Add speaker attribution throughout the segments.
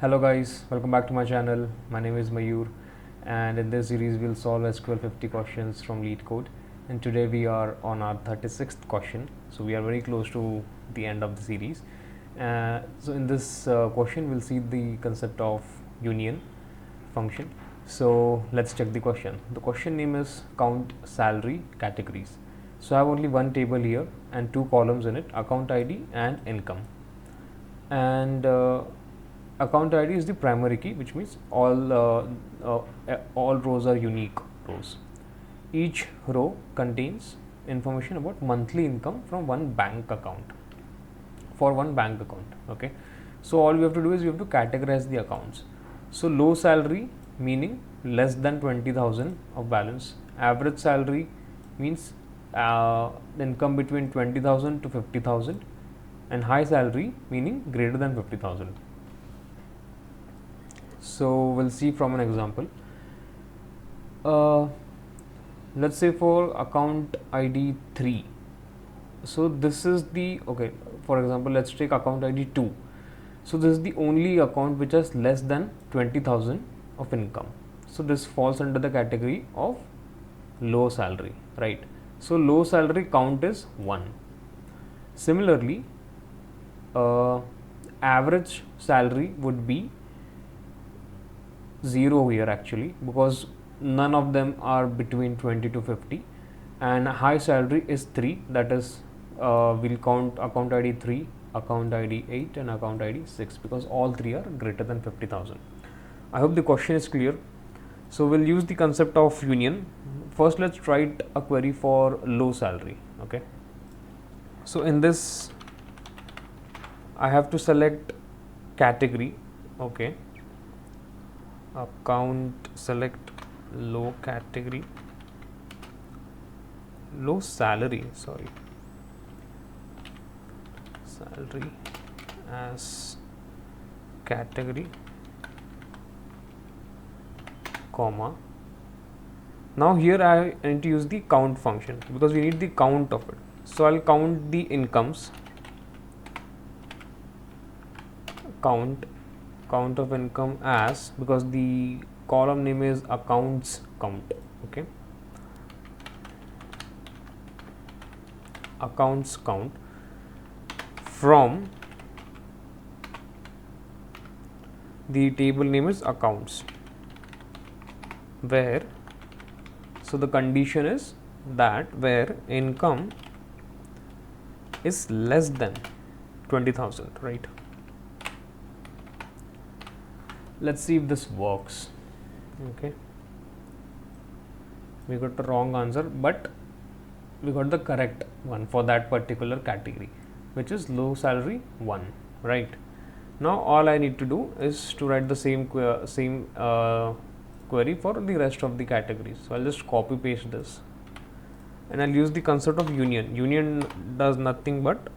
Speaker 1: Hello guys, welcome back to my channel. My name is Mayur, and in this series we'll solve SQL 50 questions from LeetCode, and today we are on our 36th question, so we are very close to the end of the series. So in this question we'll see the concept of union function. So let's check the question. The question name is count salary categories. So I have only one table here and two columns in it, account ID and income. And account ID is the primary key, which means all rows are unique rows. Each row contains information about monthly income from one bank account, for one bank account. Okay, so all we have to do is we have to categorize the accounts. So low salary meaning less than 20,000 of balance. Average salary means income between 20,000 to 50,000, and high salary meaning greater than 50,000. So we'll see from an example. Let's say for account ID 3. So this is the, okay, for example, let's take account ID 2. So this is the only account which has less than 20,000 of income. So this falls under the category of low salary, right? So low salary count is 1. Similarly, average salary would be 0 here actually, because none of them are between 20 to 50, and high salary is 3, that is we'll count account ID 3, account ID 8 and account ID 6, because all three are greater than 50,000. I hope the question is clear. So we'll use the concept of union. First let's write a query for low salary. Okay, so in this I have to select category. Okay, account, select low category, low salary, sorry, salary as category, comma. Now here I need to use the count function because we need the count of it. So I'll count the incomes, count of income as, because the column name is accounts count. Okay, accounts count from the table name is accounts, where, so the condition is that where income is less than 20,000, right? Let's see if this works. Okay, we got the wrong answer, but we got the correct one for that particular category, which is low salary 1, right? Now all I need to do is to write the same query for the rest of the categories. So I'll just copy paste this, and I'll use the concept of union. Union does nothing but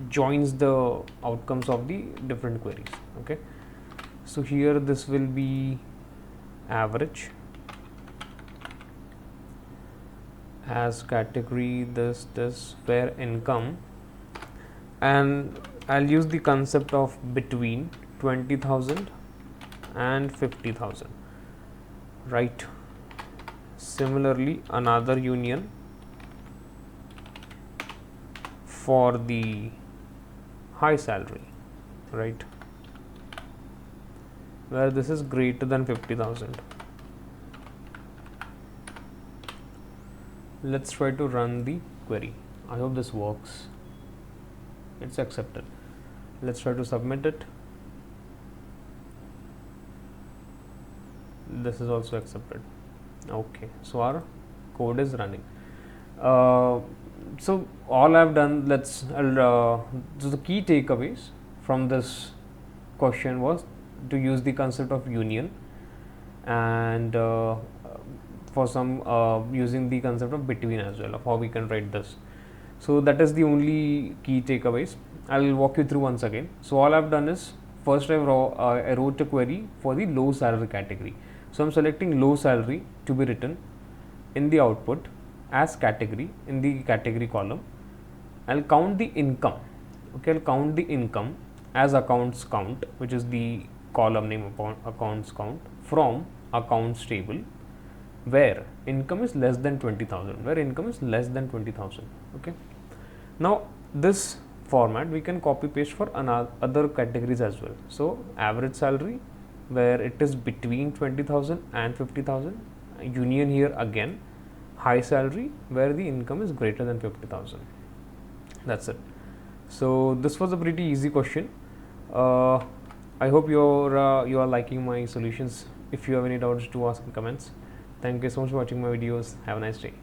Speaker 1: joins the outcomes of the different queries. Okay, so here this will be average as category, this where income, and I'll use the concept of between 20,000 and 50,000, right? Similarly, another union for the high salary, right, where this is greater than 50,000. Let's try to run the query. I hope this works. It's accepted. Let's try to submit it. This is also accepted. Okay, so our code is running. So all I've done, so the key takeaways from this question was to use the concept of union, and for some using the concept of between as well, of how we can write this. So that is the only key takeaways. I'll walk you through once again. So all I've done is, first I wrote a query for the low salary category. So I'm selecting low salary to be written in the output as category in the category column. I'll count the income. Okay, I'll count the income as accounts count, which is the column name upon accounts count, from accounts table where income is less than 20,000, where income is less than 20,000. Okay. Now this format we can copy paste for other categories as well. So average salary where it is between 20,000 and 50,000, union here again high salary where the income is greater than 50,000. That's it. So this was a pretty easy question. I hope you are liking my solutions. If you have any doubts, do ask in comments. Thank you so much for watching my videos. Have a nice day.